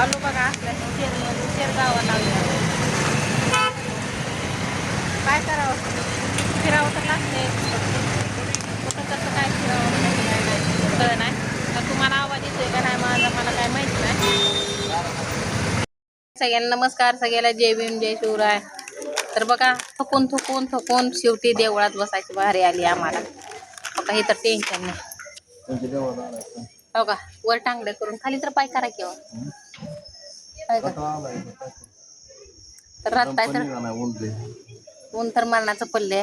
आलो बघा असल्या शेरगावा लावल्या. काय करावं, फिरावं तर लागते. कुठं कसं काय फिरावं कळलं नाही. तर तुम्हाला आवाज येतोय का नाही माझा मला काय माहिती नाही. सगळ्यांना नमस्कार, सगळ्याला जय भीम जय शिवराय. तर बघा थकून शेवटी देवळात बसायची भारी आली आम्हाला. बघा हे तर टेन्शन नाही. हो का, वर टांगडे करून खाली तर पाय करा किंवा तर राहताय तर ऊन तर मरणाचं पडले.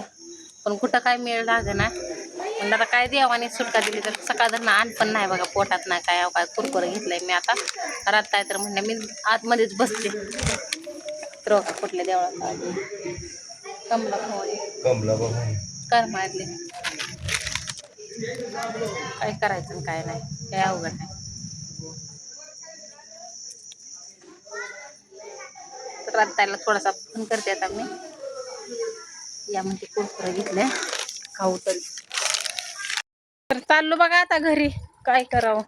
पण कुठं काय मिळ लागे ना. म्हणजे आता काय देवाने सुटका दिली तर सकाळ धरणं आण पण नाही बघा, पोटात नाही काय काय कुरकुर घेतलंय मी आता. राहताय तर म्हणणे मी आतमध्येच बसते. तर कुठल्या देवळात कमला कर मारले. काय करायचं काय नाही, काय अवघड नाही. रात्रीला थोडासा फोन करते आता मी. या म्हणते कुरकुरे घेतले खाऊ तरी. तर चाललो बघा आता घरी. काय करावं,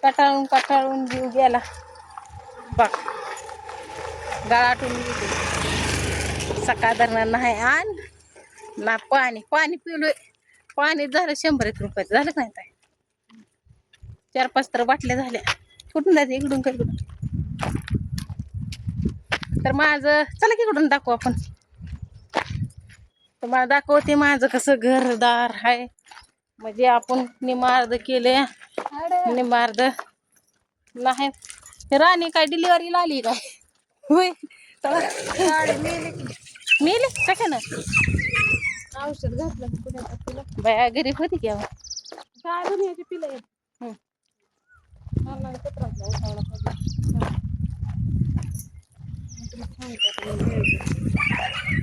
कटाळून जीव गेला बघ. गळाटून गेली. सकाळ धरणं नाही आण ना पाणी पिलोय. पाणी झालं 100 रुपयाचं झालं काय काय. 4-5 तर बाटल्या झाल्या. कुठून जायचं इकडून काय कुठून. तर माझं चला की कुठून दाखवू आपण. तुम्हाला दाखवते माझं कसं घरदार आहे. म्हणजे आपण निमार्द केले, निमार्द नाही. राणी काय डिलिव्हरीला आली काय होय. मेली कशानं. औषध घातलं बाया गरीब होती की पिलं.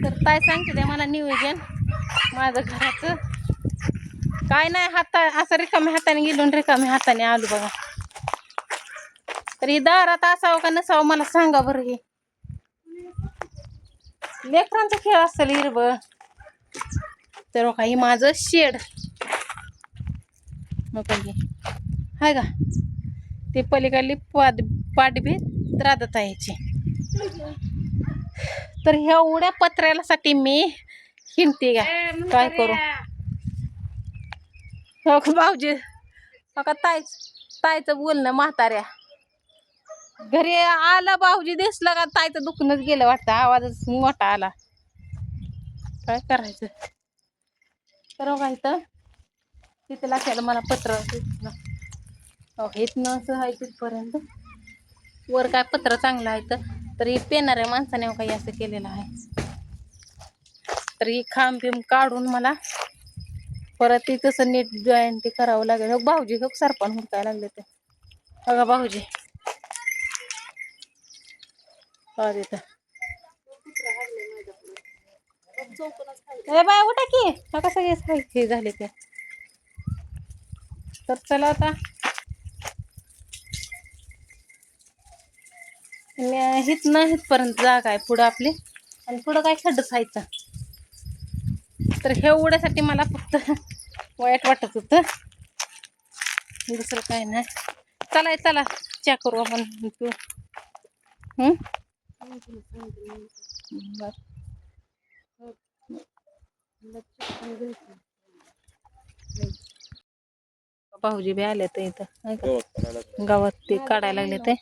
तर काय सांगते ते मला नियोजन माझं घराचं. काय नाही असं रिकाम्या हाताने गेलो रिकाम्या हाताने आलो बघा. तर ही दारात असावं का नसावं मला सांगा बरं. हे लेकरांचा खेळ असेल हिरब. तर काही माझं शेड हाय का. ते पलीकडली पाठबीत राधत यायची. तर ह्या एवढ्या पत्र्यासाठी मी हिंडते का काय करू. हो का भाऊजी, हो का ताईचं बोलणं म्हाताऱ्या घरी आला. भाऊजी दिसलं का ताईचं दुखणच गेलं वाटतं. आवाजच मोठा आला. काय करायचं. तर काय तर तिथे लागेल मला पत्र. इथनं असं आहे तिथपर्यंत. वर काय पत्र चांगलं आहे तर ही पेणाऱ्या माणसाने काही असं केलेलं आहे. तर ही खांब बिंब काढून मला परत ती तसं नीट जॉईंट ते करावं लागेल. हो भाऊजी हो सरपण हुडकायला लागले ते बघा भाऊजी. ए बाय उठा की. का सगळे झाले ते. तर चला आता हितपर्यंत जागा आहे पुढं आपली. आणि पुढं काय खड्डच खायचं. तर हे उड्यासाठी मला फक्त वाईट वाटत होतं. दुसरं काय नाही. चला चहा करू आपण. भाऊजी बी आले तर इथं गावात ते काढायला लागले ते.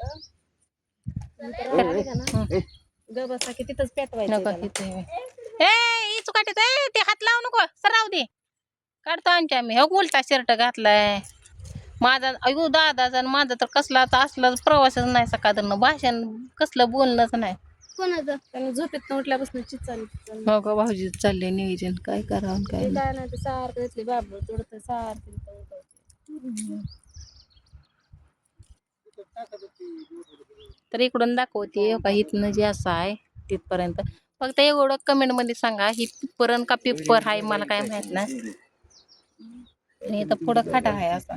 गबसा की तिथंच पेटवायचं. ते हात लावू नको सर राहू दे. काढतो आम्ही. हो उलटा शर्ट घातलाय माझा. अयो दादाचा माझा तर कसला आता असला प्रवासच नाही. सकाळनं भाषण कसलं बोलणंच नाही. कोणाचं त्याने झोपेत उठल्यापासून चालली. हो का भाऊजी चाललंय नियोजन. काय करावं काय नाही. ते सारखं घेतले बाबू थोडं सारखं. तर इकडून दाखवते का इथनं जे असं आहे तिथपर्यंत. फक्त एवढं कमेंट मध्ये सांगा ही पिप्परण का पिप्पर आहे मला काय माहित नाही. आणि इथं पुढं खाटा आहे असा.